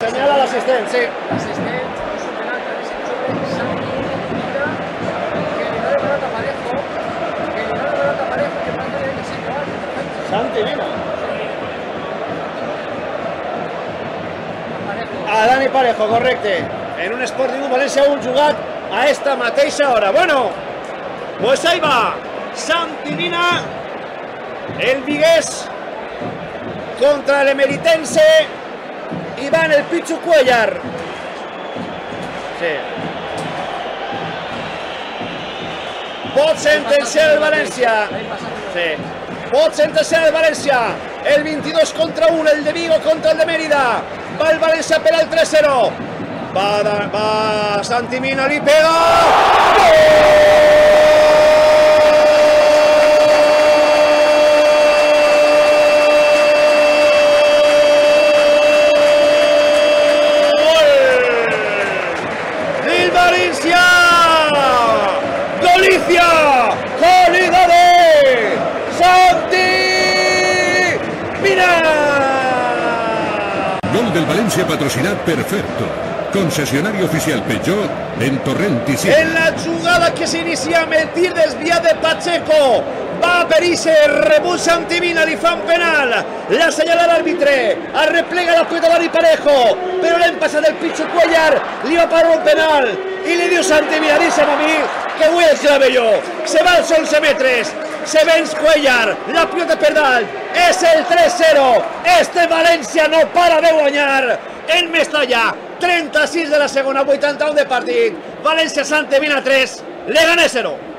Senyala l'assistent, sí. L'assistent és un penal claríssim sobre Santi Mina, que li dona pelota a Parejo, que parece que sí, que vale, perfecto. Santi Mina. Parejo. A Dani Parejo, correcte. En un Sporting València un jugat a esta mateixa hora. Bueno, pues ahí va. Santi Mina, el vigués contra el emeritense. I va en el Pichu Cuellar. Sí. Pot sentenciar el València. Sí. Pot sentenciar el València. El 22 contra 1, el de Vigo contra el de Mérida. Va el València per al 3-0. Va Santi Mina, li pega. Galicia, calidad de Santi Mina. Gol del Valencia patrocinat per Ferto, concesionario oficial Peugeot en Torrent i Sió. En la jugada que s'inicia amb el tir desviat de Pacheco, va per Ise, rebut Santi Mina, li fan penal, la senyala l'àrbitre, arreplega la pelota Dani Parejo, però l'hem passat el Pichu Cuellar, li va parar un penal, i li diu Santi Mina, deixa'm a mi, que vull el clave jo, se va als 11 metres, se venç Cuellar, la pilota per dalt, és el 3-0, este València no para de guanyar, en Mestalla, 36 de la segona, 81 de partit, València Santi Mina 3, Leganés 0.